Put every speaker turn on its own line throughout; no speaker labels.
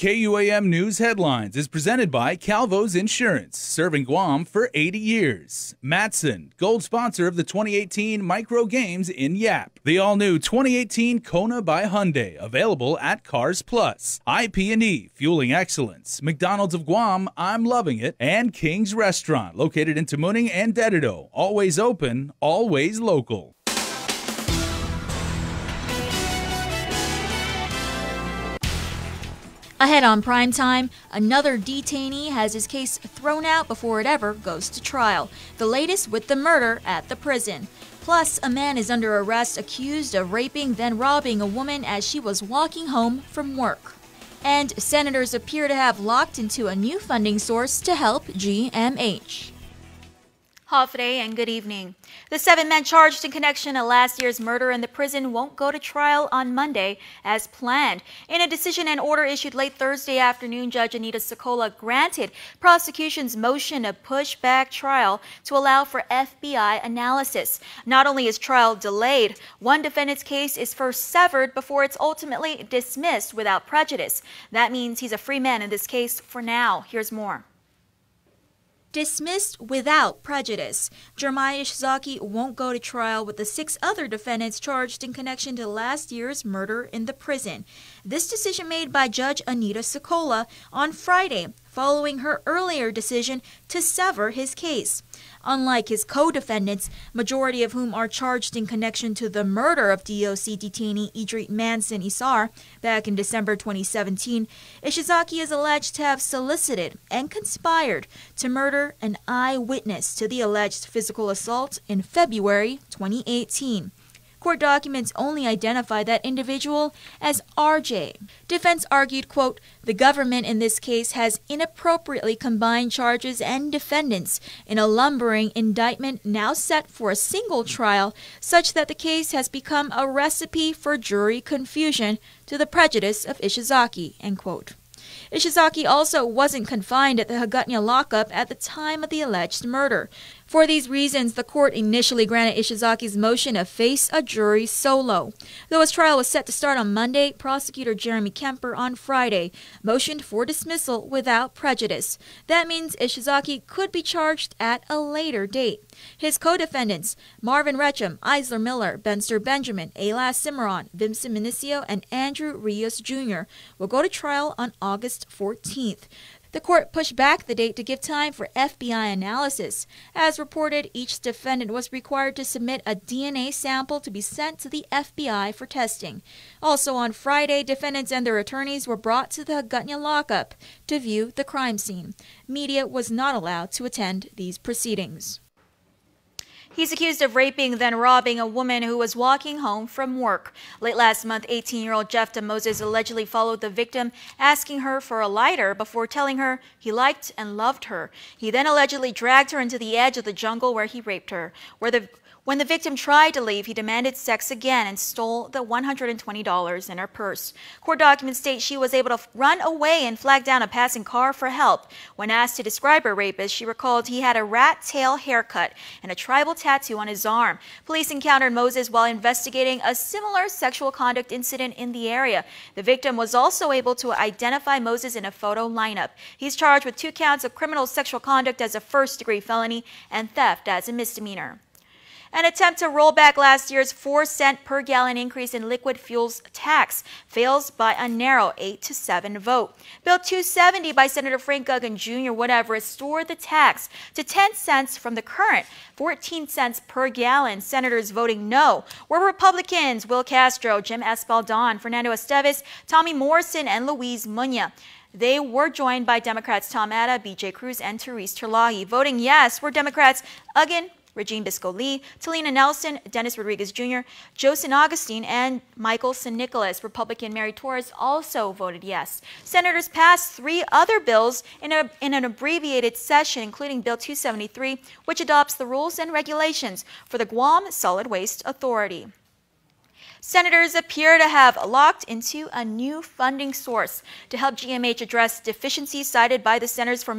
KUAM News Headlines is presented by Calvo's Insurance, serving Guam for 80 years. Matson, gold sponsor of the 2018 Micro Games in Yap. The all-new 2018 Kona by Hyundai, available at Cars Plus. IP&E, fueling excellence. McDonald's of Guam, I'm loving it. And King's Restaurant, located in Tamuning and Dedido. Always open, always local.
Ahead on Primetime, another detainee has his case thrown out before it ever goes to trial. The latest with the murder at the prison. Plus, a man is under arrest accused of raping then robbing a woman as she was walking home from work. And senators appear to have locked into a new funding source to help GMH.
Hafide and good evening. The 7 men charged in connection to last year's murder in the prison won't go to trial on Monday as planned. In a decision and order issued late Thursday afternoon, Judge Anita Sokola granted prosecution's motion to push back trial to allow for FBI analysis. Not only is trial delayed, one defendant's case is first severed before it's ultimately dismissed without prejudice. That means he's a free man in this case for now. Here's more.
Dismissed without prejudice. Jeremiah Ishizaki won't go to trial with the 6 other defendants charged in connection to last year's murder in the prison. This decision made by Judge Anita Sokola on Friday, following her earlier decision to sever his case. Unlike his co-defendants, majority of whom are charged in connection to the murder of DOC detainee Idrit Manson Isar back in December 2017, Ishizaki is alleged to have solicited and conspired to murder an eyewitness to the alleged physical assault in February 2018. Court documents only identify that individual as RJ. Defense argued, quote, the government in this case has inappropriately combined charges and defendants in a lumbering indictment now set for a single trial, such that the case has become a recipe for jury confusion to the prejudice of Ishizaki, end quote. Ishizaki also wasn't confined at the Hagutnya lockup at the time of the alleged murder. For these reasons, the court initially granted Ishizaki's motion to face a jury solo. Though his trial was set to start on Monday, prosecutor Jeremy Kemper on Friday motioned for dismissal without prejudice. That means Ishizaki could be charged at a later date. His co-defendants, Marvin Retcham, Eisler Miller, Benster Benjamin, Elas Cimarron, Vincent Minicio, and Andrew Rios Jr. will go to trial on August 14th. The court pushed back the date to give time for FBI analysis. As reported, each defendant was required to submit a DNA sample to be sent to the FBI for testing. Also on Friday, defendants and their attorneys were brought to the Hagutnya lockup to view the crime scene. Media was not allowed to attend these proceedings.
He's accused of raping then robbing a woman who was walking home from work. Late last month, 18-year-old Jefta Moses allegedly followed the victim, asking her for a lighter before telling her he liked and loved her. He then allegedly dragged her into the edge of the jungle where he raped her. When the victim tried to leave, he demanded sex again and stole the $120 in her purse. Court documents state she was able to run away and flag down a passing car for help. When asked to describe her rapist, she recalled he had a rat tail haircut and a tribal tattoo on his arm. Police encountered Moses while investigating a similar sexual conduct incident in the area. The victim was also able to identify Moses in a photo lineup. He's charged with 2 counts of criminal sexual conduct as a first-degree felony and theft as a misdemeanor. An attempt to roll back last year's 4-cent per gallon increase in liquid fuels tax fails by a narrow 8-7 vote. Bill 270 by Senator Frank Guggen Jr. would have restored the tax to 10 cents from the current 14 cents per gallon. Senators voting no were Republicans Will Castro, Jim Espaldon, Fernando Esteves, Tommy Morrison, and Luis Muña. They were joined by Democrats Tom Atta, B.J. Cruz, and Therese Terlahi. Voting yes were Democrats Uggan, Regine Bisco-Lee, Talina Nelson, Dennis Rodriguez Jr., Joe San Augustine, and Michael San Nicolas. Republican Mary Torres also voted yes. Senators passed 3 other bills in an abbreviated session, including Bill 273, which adopts the rules and regulations for the Guam Solid Waste Authority. Senators appear to have locked into a new funding source to help GMH address deficiencies cited by the Centers for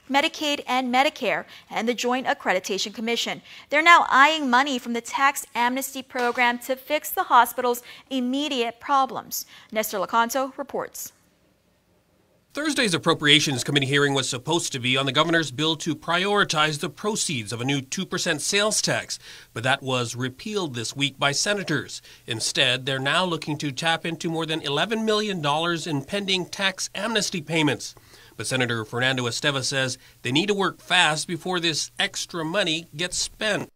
Medicaid and Medicare and the Joint Accreditation Commission. They're now eyeing money from the tax amnesty program to fix the hospital's immediate problems. Nestor Lacanto reports.
Thursday's Appropriations Committee hearing was supposed to be on the governor's bill to prioritize the proceeds of a new 2% sales tax, but that was repealed this week by senators. Instead, they're now looking to tap into more than $11 million in pending tax amnesty payments. But Senator Fernando Esteva says they need to work fast before this extra money gets spent.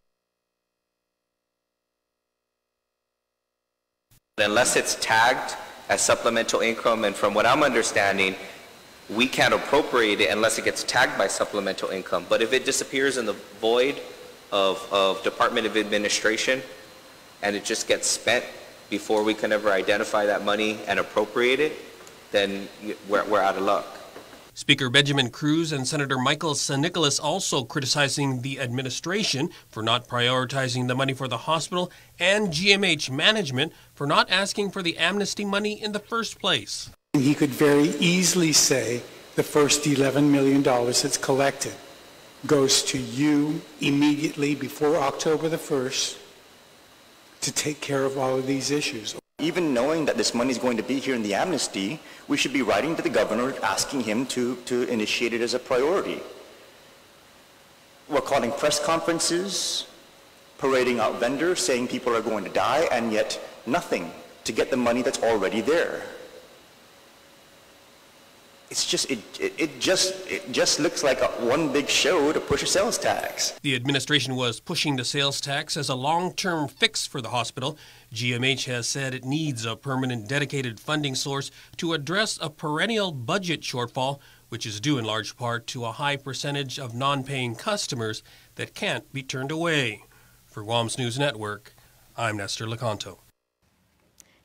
Unless it's tagged as supplemental income, and from what I'm understanding, we can't appropriate it unless it gets tagged by supplemental income. But if it disappears in the void of Department of Administration and it just gets spent before we can ever identify that money and appropriate it, then we're out of luck.
Speaker Benjamin Cruz and Senator Michael San Nicolas also criticizing the administration for not prioritizing the money for the hospital and GMH management for not asking for the amnesty money in the first place.
He could very easily say the first $11 million that's collected goes to you immediately before October the 1st to take care of all of these issues.
Even knowing that this money is going to be here in the amnesty, we should be writing to the governor asking him to initiate it as a priority. We're calling press conferences, parading out vendors, saying people are going to die, and yet nothing to get the money that's already there. It's just, it just looks like one big show to push a sales tax.
The administration was pushing the sales tax as a long-term fix for the hospital. GMH has said it needs a permanent dedicated funding source to address a perennial budget shortfall, which is due in large part to a high percentage of non-paying customers that can't be turned away. For KUAM's News Network, I'm Nestor Lecanto.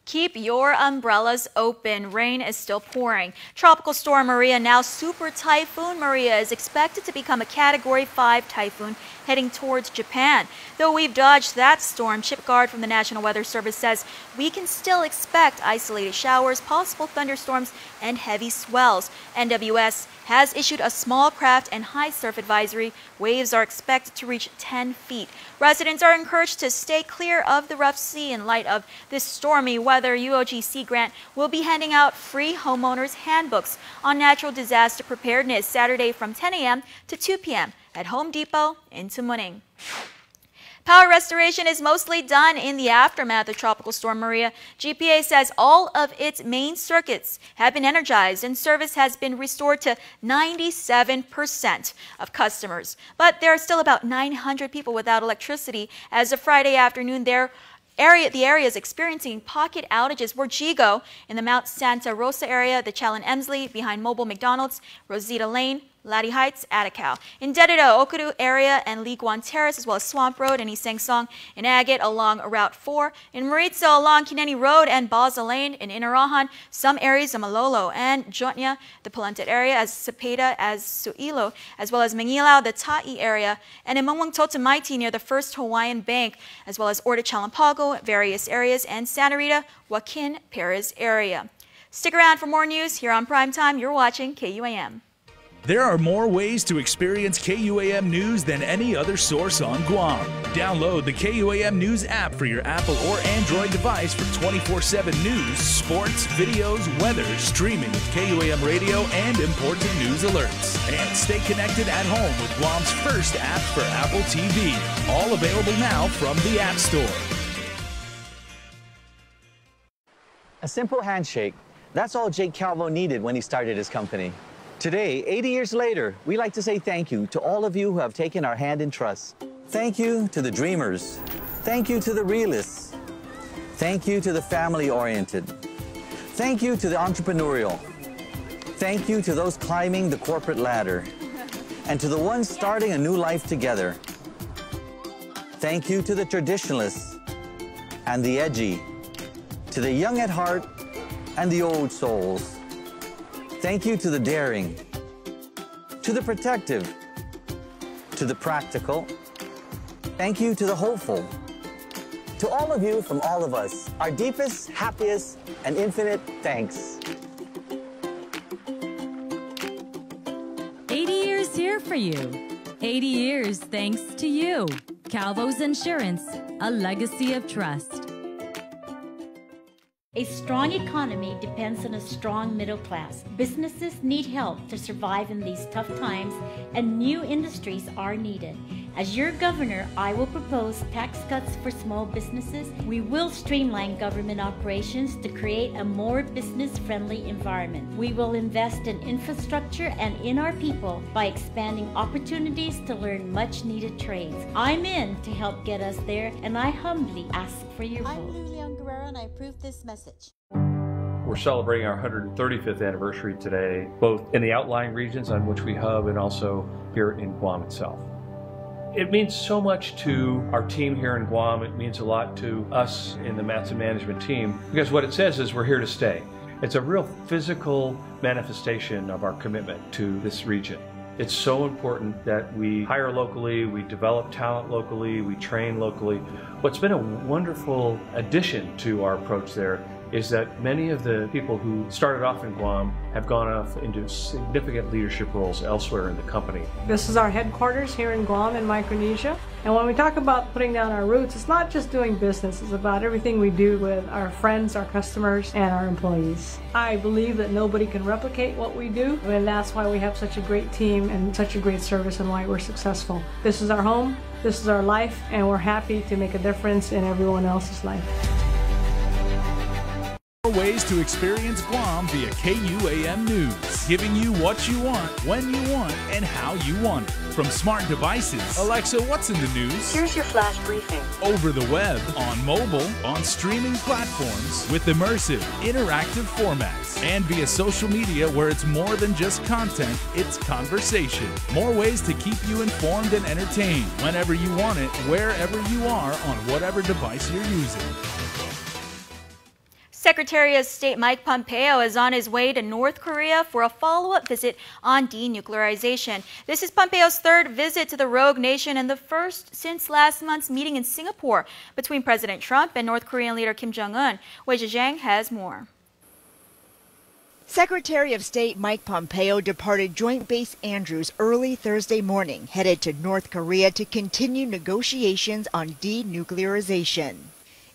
Keep your umbrellas open. Rain is still pouring. Tropical Storm Maria, now Super Typhoon Maria, is expected to become a Category 5 typhoon heading towards Japan. Though we've dodged that storm, Chip Guard from the National Weather Service says we can still expect isolated showers, possible thunderstorms, and heavy swells. NWS has issued a small craft and high surf advisory. Waves are expected to reach 10 feet. Residents are encouraged to stay clear of the rough sea in light of this stormy weather. UOG Sea Grant will be handing out free homeowners handbooks on natural disaster preparedness Saturday from 10 a.m. to 2 p.m. at Home Depot in Tumuning. Power restoration is mostly done in the aftermath of Tropical Storm Maria. GPA says all of its main circuits have been energized and service has been restored to 97% of customers. But there are still about 900 people without electricity. As of Friday afternoon, the area is experiencing pocket outages were Jigo in the Mount Santa Rosa area, the Chalon Emsley behind Mobile McDonald's, Rosita Lane, Laddie Heights, Atacao. In Dededo, Okuru area and Liguan Terrace, as well as Swamp Road and East Sangsong. In Agate along Route 4. In Maritza along Kineni Road and Baza Lane. In Inarahan, some areas of Malolo and Jotnya, the Palented area, as Cepeda as Suilo, as well as Mangilao, the Ta'i area. And in Mangwang Totamaiti near the First Hawaiian Bank, as well as Orta Chalampago, various areas, and Santa Rita, Joaquin Perez area. Stick around for more news here on Primetime. You're watching KUAM.
There are more ways to experience KUAM News than any other source on Guam. Download the KUAM News app for your Apple or Android device for 24/7 news, sports, videos, weather, streaming with KUAM radio, and important news alerts. And stay connected at home with Guam's first app for Apple TV. All available now from the App Store.
A simple handshake. That's all Jake Calvo needed when he started his company. Today, 80 years later, we like to say thank you to all of you who have taken our hand in trust. Thank you to the dreamers. Thank you to the realists. Thank you to the family-oriented. Thank you to the entrepreneurial. Thank you to those climbing the corporate ladder. And to the ones starting a new life together. Thank you to the traditionalists and the edgy. To the young at heart and the old souls. Thank you to the daring, to the protective, to the practical. Thank you to the hopeful. To all of you from all of us, our deepest, happiest, and infinite thanks.
80 years here for you. 80 years thanks to you. Calvo's Insurance, a legacy of trust.
A strong economy depends on a strong middle class. Businesses need help to survive in these tough times, and new industries are needed. As your governor, I will propose tax cuts for small businesses. We will streamline government operations to create a more business-friendly environment. We will invest in infrastructure and in our people by expanding opportunities to learn much-needed trades. I'm in to help get us there, and I humbly ask for your vote.
I'm Lilian Guerrero, and I approve this message.
We're celebrating our 135th anniversary today, both in the outlying regions on which we hub and also here in Guam itself. It means so much to our team here in Guam. It means a lot to us in the Matson management team, because what it says is we're here to stay. It's a real physical manifestation of our commitment to this region. It's so important that we hire locally, we develop talent locally, we train locally. What's been a wonderful addition to our approach there is that many of the people who started off in Guam have gone off into significant leadership roles elsewhere in the company.
This is our headquarters here in Guam in Micronesia. And when we talk about putting down our roots, it's not just doing business, it's about everything we do with our friends, our customers, and our employees. I believe that nobody can replicate what we do, and that's why we have such a great team and such a great service and why we're successful. This is our home, this is our life, and we're happy to make a difference in everyone else's life.
Ways to experience Guam via KUAM News, giving you what you want, when you want, and how you want it. From smart devices, Alexa, what's in the news?
Here's your flash briefing.
Over the web, on mobile, on streaming platforms, with immersive, interactive formats, and via social media where it's more than just content, it's conversation. More ways to keep you informed and entertained whenever you want it, wherever you are, on whatever device you're using.
Secretary of State Mike Pompeo is on his way to North Korea for a follow-up visit on denuclearization. This is Pompeo's third visit to the rogue nation and the first since last month's meeting in Singapore between President Trump and North Korean leader Kim Jong-un. Wei Zhejiang has more.
Secretary of State Mike Pompeo departed Joint Base Andrews early Thursday morning, headed to North Korea to continue negotiations on denuclearization.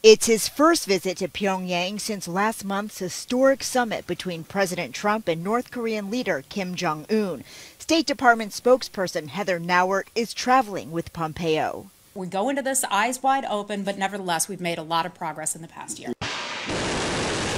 It's his first visit to Pyongyang since last month's historic summit between President Trump and North Korean leader Kim Jong-un. State Department spokesperson Heather Nauert is traveling with Pompeo.
We go into this eyes wide open, but nevertheless, we've made a lot of progress in the past year.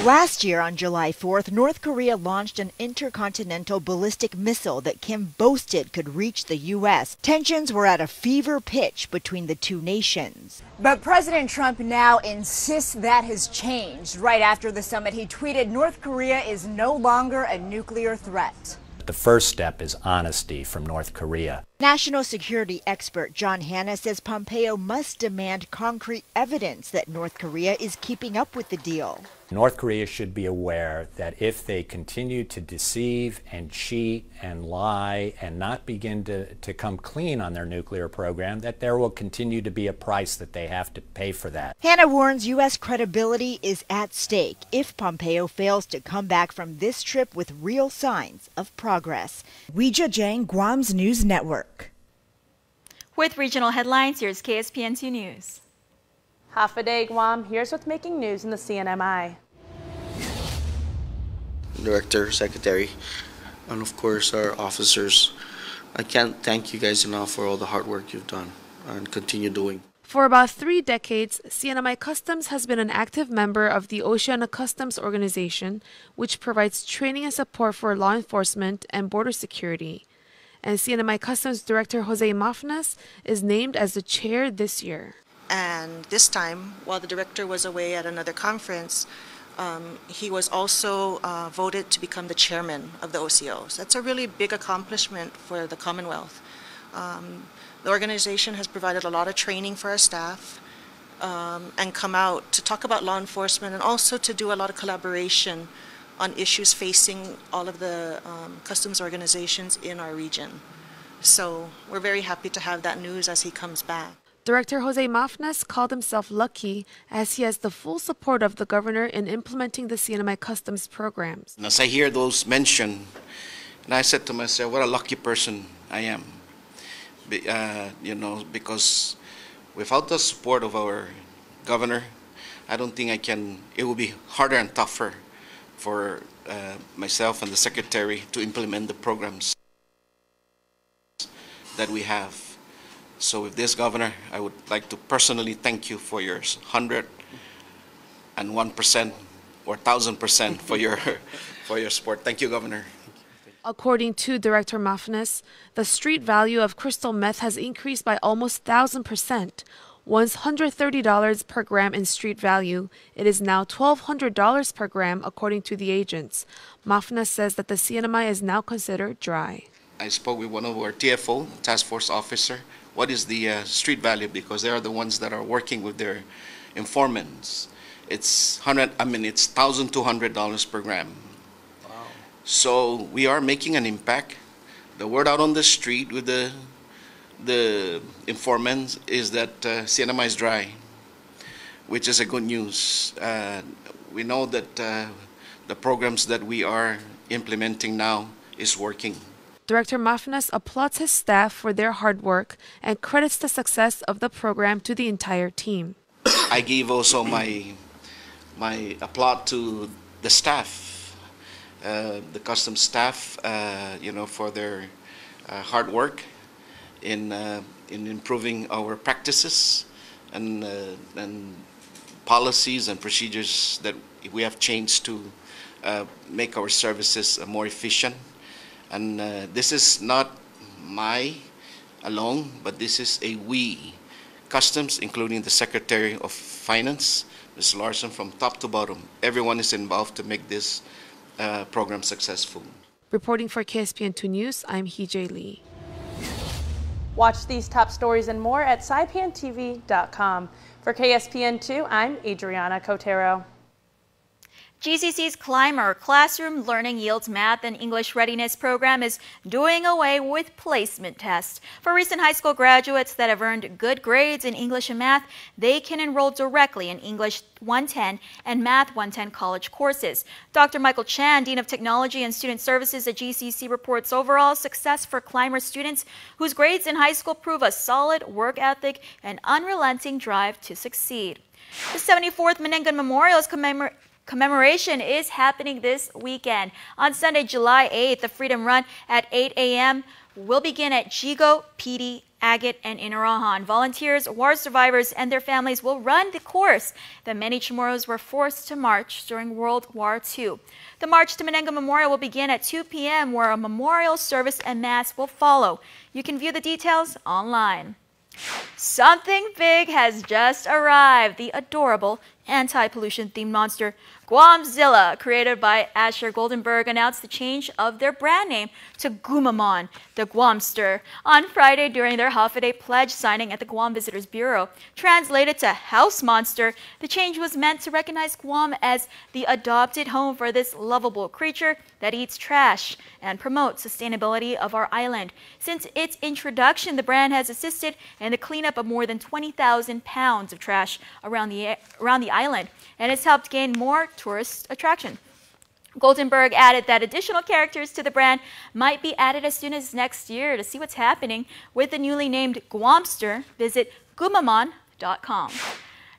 Last year, on July 4th, North Korea launched an intercontinental ballistic missile that Kim boasted could reach the U.S. Tensions were at a fever pitch between the two nations.
But President Trump now insists that has changed. Right after the summit, he tweeted, "North Korea is no longer a nuclear threat."
The first step is honesty from North Korea.
National security expert John Hanna says Pompeo must demand concrete evidence that North Korea is keeping up with the deal.
North Korea should be aware that if they continue to deceive and cheat and lie and not begin to come clean on their nuclear program, that there will continue to be a price that they have to pay for that.
Hanna warns U.S. credibility is at stake if Pompeo fails to come back from this trip with real signs of progress. Wei Zhejiang, Guam's News Network.
With regional headlines, here's KSPN2 News.
Half a day, Guam. Here's what's making news in the CNMI.
Director, Secretary, and of course our officers. I can't thank you guys enough for all the hard work you've done and continue doing.
For about 3 decades, CNMI Customs has been an active member of the Oceania Customs Organization, which provides training and support for law enforcement and border security. And CNMI Customs Director Jose Mafnas is named as the chair this year.
And this time, while the director was away at another conference, he was also voted to become the chairman of the OCO. So that's a really big accomplishment for the Commonwealth. The organization has provided a lot of training for our staff and come out to talk about law enforcement and also to do a lot of collaboration on issues facing all of the customs organizations in our region. So we're very happy to have that news as he comes back.
Director Jose Mafnas called himself lucky as he has the full support of the governor in implementing the CNMI Customs programs.
And as I hear those mentioned, and I said to myself, what a lucky person I am. You know, because without the support of our governor,
I don't think it will be harder and tougher for myself and the Secretary to implement the programs that we have. So with this, Governor, I would like to personally thank you for your 101% or 1,000% for your support. Thank you, Governor.
According to Director Mafnes, the street value of crystal meth has increased by almost 1,000%. Once $130 per gram in street value, it is now $1,200 per gram, according to the agents. Mafnes says that the CNMI is now considered dry.
I spoke with one of our TFO, task force officer. What is the street value? Because they are the ones that are working with their informants. It's $1,200 per gram. Wow. So we are making an impact. The word out on the street with the informants is that CNMI is dry, which is a good news. We know that the programs that we are implementing now is working.
Director Mafnes applauds his staff for their hard work and credits the success of the program to the entire team.
I give also my applaud to the staff, the customs staff, for their hard work in improving our practices and policies and procedures that we have changed to make our services more efficient. And this is not my alone, but this is a we. Customs, including the Secretary of Finance, Ms. Larson, from top to bottom. Everyone is involved to make this program successful.
Reporting for KSPN2 News, I'm Hee-Jae Lee.
Watch these top stories and more at saipantv.com. For KSPN2, I'm Adriana Cotero.
GCC's Climber Classroom Learning Yields Math and English Readiness program is doing away with placement tests. For recent high school graduates that have earned good grades in English and math, they can enroll directly in English 110 and Math 110 college courses. Dr. Michael Chan, Dean of Technology and Student Services at GCC, reports overall success for Climber students whose grades in high school prove a solid work ethic and unrelenting drive to succeed. The 74th Menengan Memorial's commemoration is happening this weekend. On Sunday, July 8th, the Freedom Run at 8 a.m. will begin at Jigo, PD, Agate, and Inarahan. Volunteers, war survivors, and their families will run the course that many Chamorros were forced to march during World War II. The march to Menengan Memorial will begin at 2 p.m., where a memorial service and mass will follow. You can view the details online. Something big has just arrived. The adorable anti-pollution themed monster Guamzilla, created by Asher Goldenberg, announced the change of their brand name to Gumamon, the Guamster, on Friday during their half-a-day pledge signing at the Guam Visitors Bureau. Translated to House Monster, the change was meant to recognize Guam as the adopted home for this lovable creature that eats trash and promotes sustainability of our island. Since its introduction, the brand has assisted in the cleanup of more than 20,000 pounds of trash around the island, and has helped gain more tourist attraction. Goldenberg added that additional characters to the brand might be added as soon as next year. To see what's happening with the newly named Guamster, visit gumamon.com.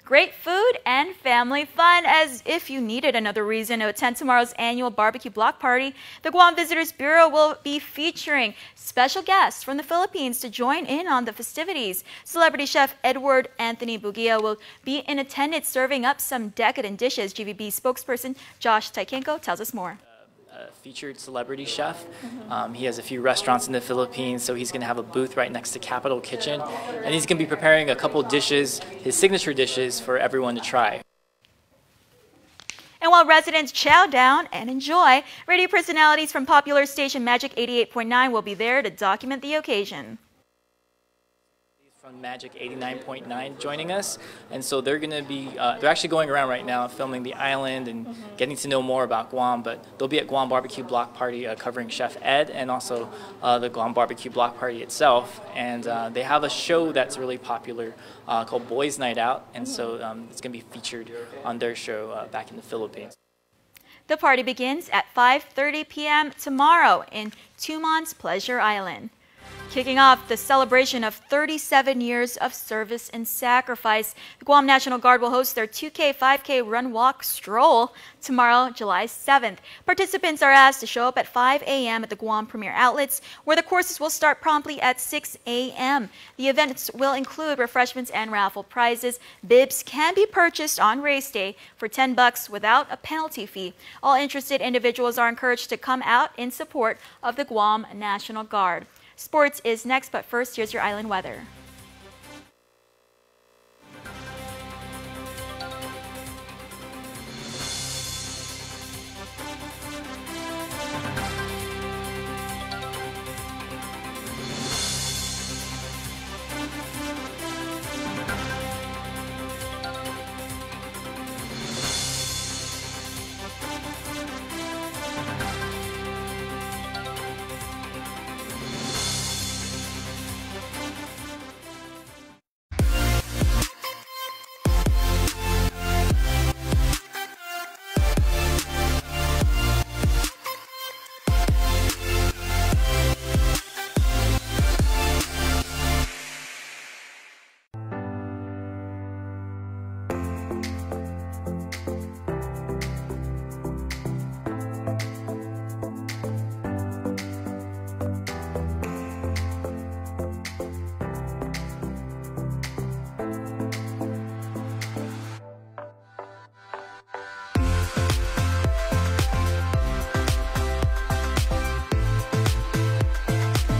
Great food and family fun. As if you needed another reason to attend tomorrow's annual barbecue block party, the Guam Visitors Bureau will be featuring special guests from the Philippines to join in on the festivities. Celebrity chef Edward Anthony Bugia will be in attendance serving up some decadent dishes. GVB spokesperson Josh Taikenko tells us more.
Featured celebrity chef. He has a few restaurants in the Philippines, so he's going to have a booth right next to Capital Kitchen, and he's going to be preparing a couple dishes, his signature dishes, for everyone to try.
And while residents chow down and enjoy, radio personalities from popular station Magic 88.9 will be there to document the occasion.
From Magic 89.9 joining us, and so they're going to be they're actually going around right now filming the island and getting to know more about Guam, but they'll be at Guam Barbecue Block Party covering Chef Ed and also the Guam Barbecue Block Party itself, and they have a show that's really popular called Boys Night Out, and so it's going to be featured on their show back in the Philippines.
The party begins at 5:30 p.m. tomorrow in Tumon's Pleasure Island. Kicking off the celebration of 37 years of service and sacrifice, the Guam National Guard will host their 2K, 5K run, walk, stroll tomorrow, July 7th. Participants are asked to show up at 5 a.m. at the Guam Premier Outlets, where the courses will start promptly at 6 a.m. The events will include refreshments and raffle prizes. Bibs can be purchased on race day for $10 without a penalty fee. All interested individuals are encouraged to come out in support of the Guam National Guard. Sports is next, but first, here's your island weather.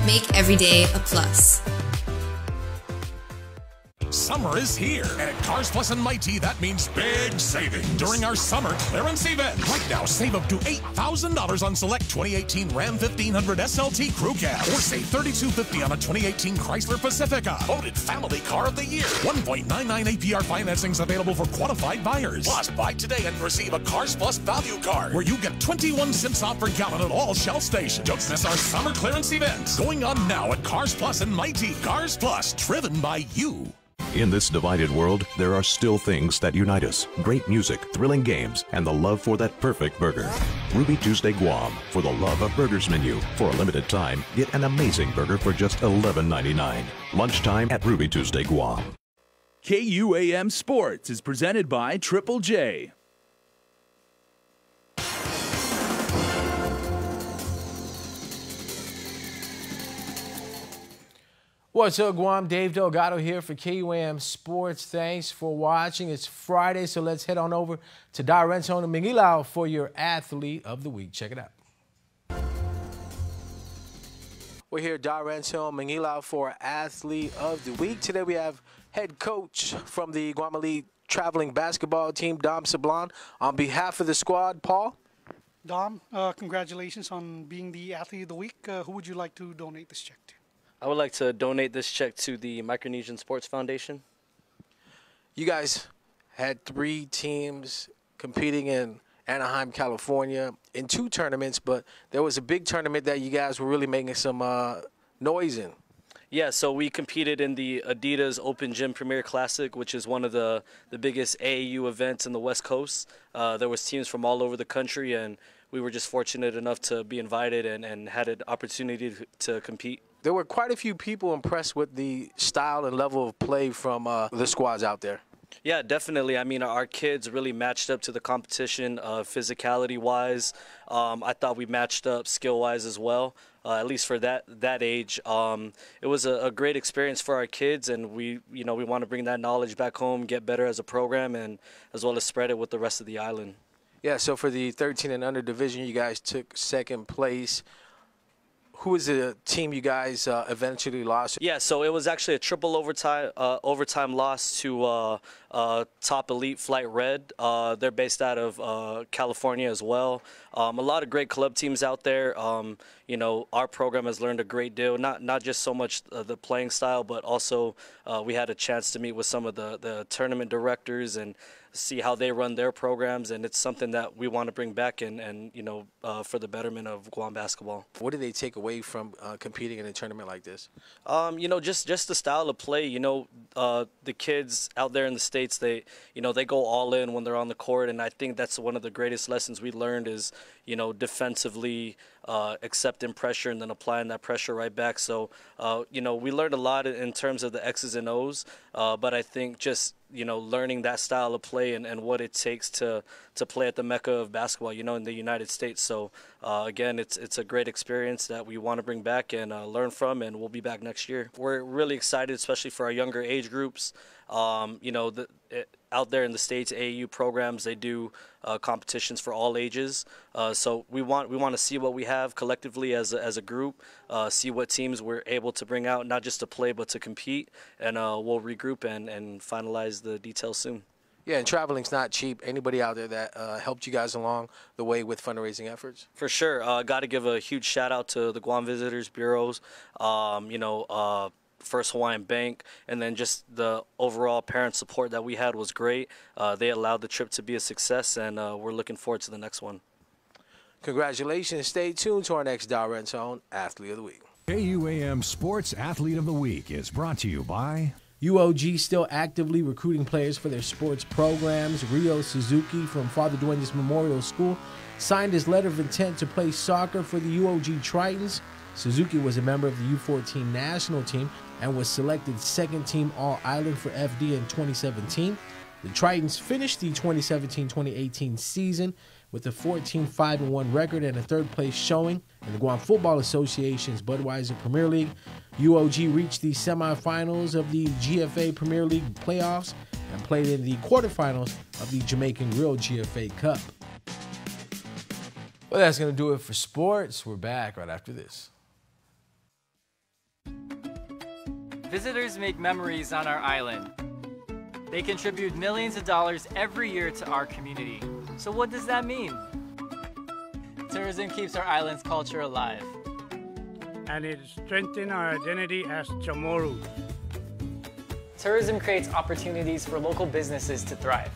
Make every day a plus.
Summer is here, and at Cars Plus and Mighty, that means big savings during our summer clearance event. Right now, save up to $8,000 on select 2018 Ram 1500 SLT Crew Cab, or save $3,250 on a 2018 Chrysler Pacifica. Voted Family Car of the Year. 1.99 APR financing is available for qualified buyers. Plus, buy today and receive a Cars Plus value card, where you get 21 cents off per gallon at all Shell stations. Don't miss our summer clearance event, going on now at Cars Plus and Mighty. Cars Plus, driven by you.
In this divided world, there are still things that unite us. Great music, thrilling games, and the love for that perfect burger. Ruby Tuesday Guam, for the love of burgers menu. For a limited time, get an amazing burger for just $11.99. Lunchtime at Ruby Tuesday Guam.
KUAM Sports is presented by Triple J.
What's up, Guam? Dave Delgado here for KUAM Sports. Thanks for watching. It's Friday, so let's head on over to Darenson and Mingilao for your Athlete of the Week. Check it out. We're here at Darenson and Mingilao for our Athlete of the Week. Today we have head coach from the Guam Elite traveling basketball team, Dom Sablon. On behalf of the squad, Paul?
Dom, congratulations on being the Athlete of the Week. Who would you like to donate this check to?
I would like to donate this check to the Micronesian Sports Foundation.
You guys had 3 teams competing in Anaheim, California in 2 tournaments, but there was a big tournament that you guys were really making some noise in.
Yeah, so we competed in the Adidas Open Gym Premier Classic, which is one of the biggest AAU events in the West Coast. There was teams from all over the country, and we were just fortunate enough to be invited and had an opportunity to compete.
There were quite a few people impressed with the style and level of play from the squads out there.
Yeah, definitely. I mean, our kids really matched up to the competition physicality-wise. I thought we matched up skill-wise as well, at least for that age. It was a great experience for our kids, and we want to bring that knowledge back home, get better as a program, and as well as spread it with the rest of the island.
Yeah, so for the 13 and under division, you guys took 2nd place. Who was the team you guys eventually lost?
Yeah, so it was actually a triple overtime loss to Top Elite Flight Red. They're based out of California as well. A lot of great club teams out there. Our program has learned a great deal, not just so much the playing style, but also we had a chance to meet with some of the tournament directors and see how they run their programs, and it's something that we want to bring back and for the betterment of Guam basketball.
What do they take away from competing in a tournament like this?
Just the style of play. The kids out there in the States, they go all in when they're on the court, and I think that's one of the greatest lessons we learned is, defensively accepting pressure and then applying that pressure right back. So, we learned a lot in terms of the X's and O's, but I think just learning that style of play and what it takes to play at the mecca of basketball, in the United States. So again, it's a great experience that we want to bring back and learn from, and we'll be back next year. We're really excited, especially for our younger age groups. Out there in the States, AAU programs, they do competitions for all ages. So we want to see what we have collectively as a group, see what teams we're able to bring out, not just to play but to compete, and we'll regroup and finalize the details soon.
Yeah, and traveling's not cheap. Anybody out there that helped you guys along the way with fundraising efforts?
For sure. Got to give a huge shout out to the Guam Visitors Bureaus, First Hawaiian Bank, and then just the overall parent support that we had was great. They allowed the trip to be a success, and we're looking forward to the next one.
Congratulations. Stay tuned to our next Direct Own Athlete of the Week.
KUAM Sports Athlete of the Week is brought to you by
UOG still actively recruiting players for their sports programs. Rio Suzuki from Father Duenas Memorial School signed his letter of intent to play soccer for the UOG Tritons. Suzuki was a member of the U14 national team and was selected second team All-Island for FD in 2017. The Tritons finished the 2017-2018 season with a 14-5-1 record and a third-place showing in the Guam Football Association's Budweiser Premier League. UOG reached the semifinals of the GFA Premier League playoffs and played in the quarterfinals of the Jamaican Grill GFA Cup. Well, that's going to do it for sports. We're back right after this.
Visitors make memories on our island. They contribute millions of dollars every year to our community. So what does that mean? Tourism keeps our island's culture alive.
And it strengthens our identity as Chamorros.
Tourism creates opportunities for local businesses to thrive.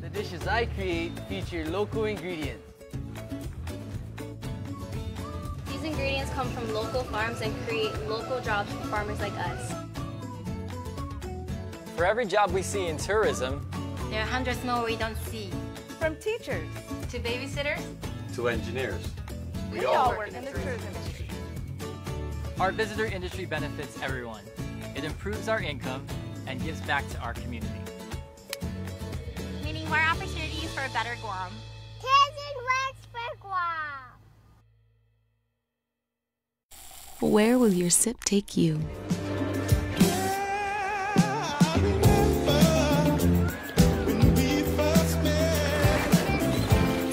The dishes I create feature local ingredients.
These ingredients come from local farms and create local jobs for farmers like us.
For every job we see in tourism,
there are hundreds more we don't see.
From teachers
to babysitters
to engineers.
We all work in the tourism industry.
Our visitor industry benefits everyone. It improves our income and gives back to our community.
Meaning more opportunities for a better Guam.
Tourism works for Guam.
Where will your sip take you?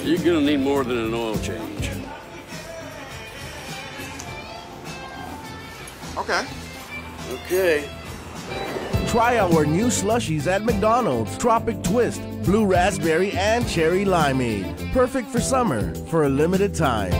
You're gonna need more than an oil change.
Okay. Try our new slushies at McDonald's. Tropic Twist, Blue Raspberry, and Cherry Limeade. Perfect for summer for a limited time.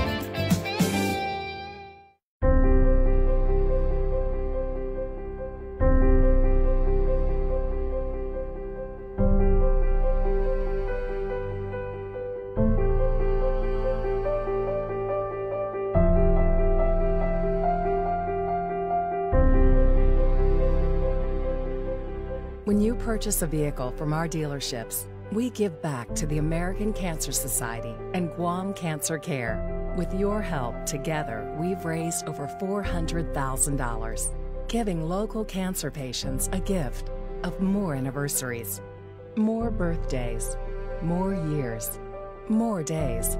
When you purchase a vehicle from our dealerships, we give back to the American Cancer Society and Guam Cancer Care. With your help, together, we've raised over $400,000, giving local cancer patients a gift of more anniversaries, more birthdays, more years, more days.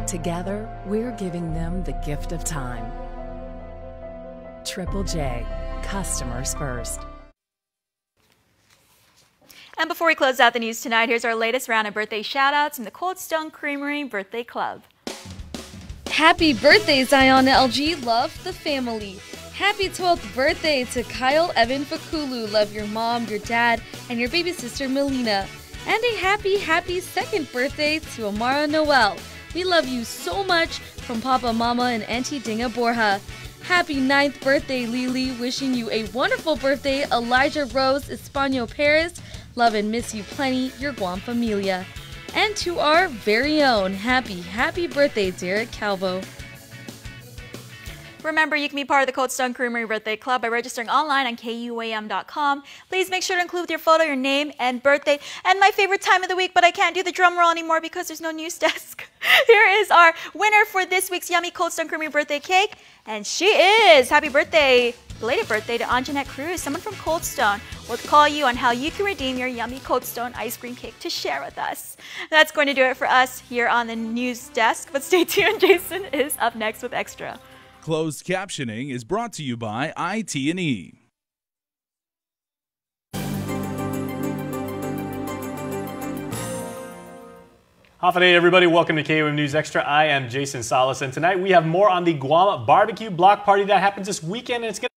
Together, we're giving them the gift of time. Triple J, customers first.
And before we close out the news tonight, here's our latest round of birthday shout-outs from the Cold Stone Creamery Birthday Club.
Happy birthday, Zion LG. Love the family. Happy 12th birthday to Kyle Evan Fakulu. Love your mom, your dad, and your baby sister Melina. And a happy second birthday to Amara Noel. We love you so much from Papa, Mama, and Auntie Dinga Borja. Happy 9th birthday, Lily. Wishing you a wonderful birthday, Elijah Rose Espanol Paris. Love and miss you plenty, your Guam familia. And to our very own happy birthday, Derek Calvo.
Remember, you can be part of the Cold Stone Creamery Birthday Club by registering online on KUAM.com. Please make sure to include your photo, your name, and birthday. And my favorite time of the week, but I can't do the drum roll anymore because there's no news desk. Here is our winner for this week's Yummy Cold Stone Creamery Birthday Cake. And she is, happy birthday, belated birthday to Anjanette Cruz, someone from Cold Stone. We'll call you on how you can redeem your Yummy Cold Stone ice cream cake to share with us. That's going to do it for us here on the news desk. But stay tuned, Jason is up next with Extra.
Closed captioning is brought to you by IT&E.
Hafide, everybody. Welcome to KUAM News Extra. I am Jason Salas, and tonight we have more on the Guam barbecue block party that happens this weekend, and it's going